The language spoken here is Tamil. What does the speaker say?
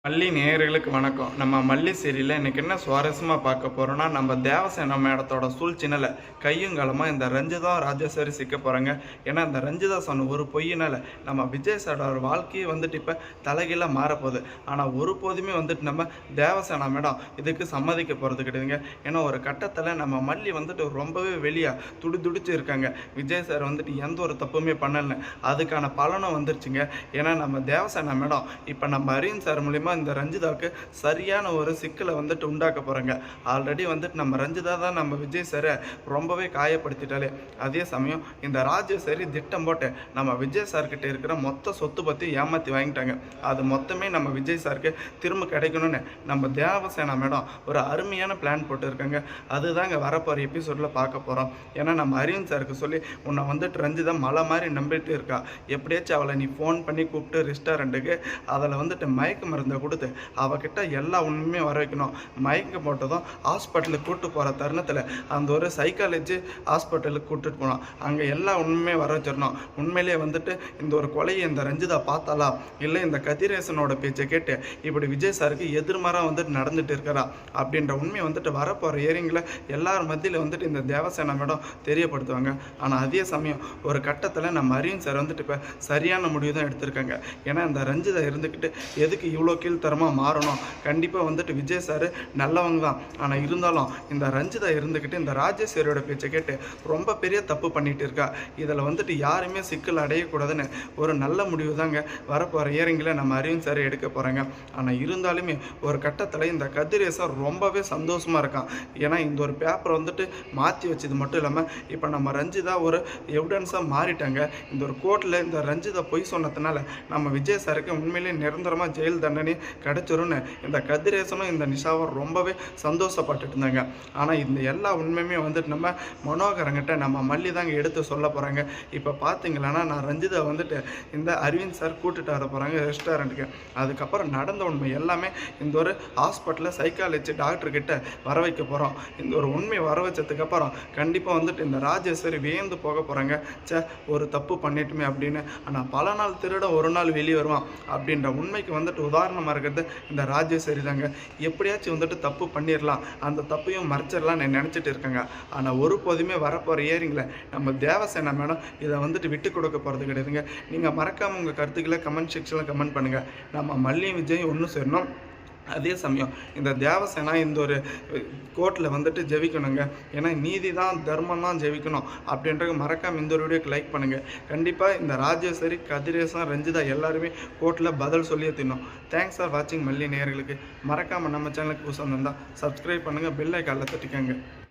மல்லி நேயர்களுக்கு வணக்கம். நம்ம மல்லி சீரியலில் இன்றைக்கி என்ன சுவாரஸ்யமாக பார்க்க போகிறோன்னா, நம்ம தேவசேனா மேடத்தோட சூழ்ச்சினால் கையும் காலமாக இந்த ரஞ்சிதா ராஜேஸ்வரி சிக்க போகிறாங்க. ஏன்னா இந்த ரஞ்சிதா சொன்ன ஒரு பொய்யினால் நம்ம விஜய் சாரோட வாழ்க்கையை வந்துட்டு இப்போ தலைகீழ மாறப்போகுது. ஆனால் ஒருபோதுமே வந்துட்டு நம்ம தேவசேனா மேடம் இதுக்கு சம்மதிக்க போகிறது கிடையாதுங்க. ஏன்னா ஒரு கட்டத்தில் நம்ம மல்லி வந்துட்டு ரொம்பவே வெளியாக துடிச்சு இருக்காங்க. விஜய் சார் வந்துட்டு எந்த ஒரு தப்புமே பண்ணலை, அதுக்கான பலனும் வந்துருச்சுங்க. ஏன்னா நம்ம தேவசேனா மேடம் இப்போ நம்ம அரவிந்த் சார் மூலிமா இந்த ரஞ்சிதாவுக்கு சரியான ஒரு சிக்கலை வந்துட்டு உண்டாக்க போகிறாங்க. ஆல்ரெடி வந்துட்டு நம்ம ரஞ்சிதா தான் நம்ம விஜய் சாரை ரொம்பவே காயப்படுத்திட்டாலே. அதே சமயம் இந்த ராஜேஸ்வரி திட்டம் போட்டு நம்ம விஜய் சார்கிட்ட இருக்கிற மொத்த சொத்து பற்றி ஏமாற்றி வாங்கிட்டாங்க. அது மொத்தமே நம்ம விஜய் சாருக்கு திரும்ப கிடைக்கணும்னு நம்ம தேவசேனா மேடம் ஒரு அருமையான பிளான் போட்டு இருக்காங்க. அதுதாங்க வரப்போகிற எபிசோடில் பார்க்க போகிறோம். ஏன்னா நம்ம அரவிந்த் சாருக்கு சொல்லி உன்னை வந்துட்டு ரஞ்சிதா மலை மாதிரி நம்பிட்டு இருக்கா, எப்படியாச்சும் அவளை நீ ஃபோன் பண்ணி கூப்பிட்டு ரெஸ்டாரண்ட்டுக்கு அதில் வந்துட்டு மயக்க மருந்தை கொடுத்து அவகிட்ட எல்லா உண்மையுமே வர வைக்கணும். மயக்க போட்டதும் ஹாஸ்பிட்டலுக்கு கூப்பிட்டு போகிற தருணத்தில் அந்த ஒரு சைக்காலஜி ஹாஸ்பிட்டலுக்கு கூப்பிட்டுட்டு போனோம். அங்கே எல்லா உண்மையுமே வர வச்சிடணும். உண்மையிலே வந்துட்டு இந்த ஒரு கொலையை இந்த ரஞ்சிதா பார்த்தாலா, இல்லை இந்த கதிரேசனோட பேச்சை கேட்டு இப்படி விஜய் சாருக்கு எதிர்மாறாக வந்துட்டு நடந்துட்டு இருக்கிறா அப்படின்ற உண்மையை வந்துட்டு வரப்போகிற ஏரிங்கில் எல்லார் மத்தியில் வந்துட்டு இந்த தேவசேனா மேடம் தெரியப்படுத்துவாங்க. ஆனால் அதே சமயம் ஒரு கட்டத்தில் நம்ம அரவிந்த் சார் வந்துட்டு இப்போ சரியான முடிவு தான் எடுத்திருக்காங்க. ஏன்னா இந்த ரஞ்சிதா இருந்துக்கிட்டு எதுக்கு இவ்வளோ கீழ்த்தரமாக மாறணும். கண்டிப்பாக வந்துட்டு விஜய் சார் நல்லவங்க தான். ஆனால் இருந்தாலும் இந்த ரஞ்சிதா இருந்துக்கிட்டு இந்த ராஜேஸ்வரியோட பேச்சை கேட்டு ரொம்ப பெரிய தப்பு பண்ணிட்டு இருக்கா. இதில் வந்துட்டு யாருமே சிக்கல் அடையக்கூடாதுன்னு ஒரு நல்ல முடிவு தாங்க வரப்போகிற இயரிங்கில் நம்ம அரவிந்த் சார் எடுக்க போகிறாங்க. ஆனால் இருந்தாலுமே ஒரு கட்டத்தில் இந்த கதிரேசன் ரொம்பவே சந்தோஷமாக இருக்கான். ஏன்னா இந்த ஒரு பேப்பரை வந்துட்டு மாற்றி வச்சது மட்டும் இல்லாமல் இப்போ நம்ம ரஞ்சிதா ஒரு எவிடன்ஸாக மாறிட்டாங்க. இந்த ஒரு கோர்ட்டில் இந்த ரஞ்சிதா பொய் சொன்னதுனால நம்ம விஜய் சாருக்கு உண்மையிலே நிரந்தரமாக ஜெயில் தண்டனை கிடைச்சிரும்னு இந்த கதிரேசனும் இந்த நிஷாவும் ரொம்பவே சந்தோஷப்பட்டுட்டு இருந்தாங்க. ஆனால் இந்த எல்லா உண்மையுமே வந்துட்டு நம்ம மனோகரங்கிட்ட நம்ம மல்லி தாங்க எடுத்து சொல்ல போகிறாங்க. இப்போ பார்த்தீங்களன்னா நான் ரஞ்சிதா வந்துட்டு இந்த அரவிந்த் சார் கூட்டுட்டு வர போகிறாங்க ரெஸ்டாரண்ட்டுக்கு. அதுக்கப்புறம் நடந்த உண்மை எல்லாமே இந்த ஒரு ஹாஸ்பிட்டலில் சைக்காலஜி டாக்டர்கிட்ட வர வைக்க போகிறோம். இந்த ஒரு உண்மை வர வச்சதுக்கப்புறம் கண்டிப்பாக வந்துட்டு இந்த ராஜேஸ்வரி வியந்து போக போகிறாங்க. ஒரு தப்பு பண்ணிட்டுமே அப்படின்னு. ஆனால் பல நாள் திருட ஒரு நாள் வெளியே வருவான் அப்படின்ற உண்மைக்கு வந்துட்டு உதாரணமாக இருக்கிறது இந்த ராஜேஸ்வரி தாங்க. எப்படியாச்சும் வந்துட்டு தப்பு பண்ணிடலாம், அந்த தப்பையும் மறைச்சிடலாம் நினச்சிட்டு இருக்காங்க. ஆனால் ஒருபோதுமே வரப்போகிற இயரிங்கில் நம்ம தேவசேனா மேடம் இதை வந்துட்டு விட்டு கொடுக்க போகிறது கிடையாதுங்க. நீங்கள் மறக்காமல் உங்கள் கருத்துக்களை கமெண்ட் செக்ஷனில் கமெண்ட் பண்ணுங்கள். நம்ம மல்லியும் விஜயும் ஒன்று சேரணும். அதே சமயம் இந்த தேவசேனா இந்த ஒரு கோர்ட்டில் வந்துட்டு ஜெயிக்கணுங்க. ஏன்னா நீதி தான் தர்மம் தான் ஜெயிக்கணும் அப்படின்றது மறக்காமல் இந்த ஒரு வீடியோக்கு லைக் பண்ணுங்கள். கண்டிப்பாக இந்த ராஜேஸ்வரி கதிரேசன் ரஞ்சிதா எல்லாருமே கோர்ட்டில் பதில் சொல்லியே தின்னோம். தேங்க்ஸ் ஃபார் வாட்சிங். மல்லி நேயர்களுக்கு மறக்காமல் நம்ம சேனலுக்கு புதுசாக இருந்தால் சப்ஸ்கிரைப் பண்ணுங்கள், பெல் ஐக்கானில் தட்டிக்கங்க.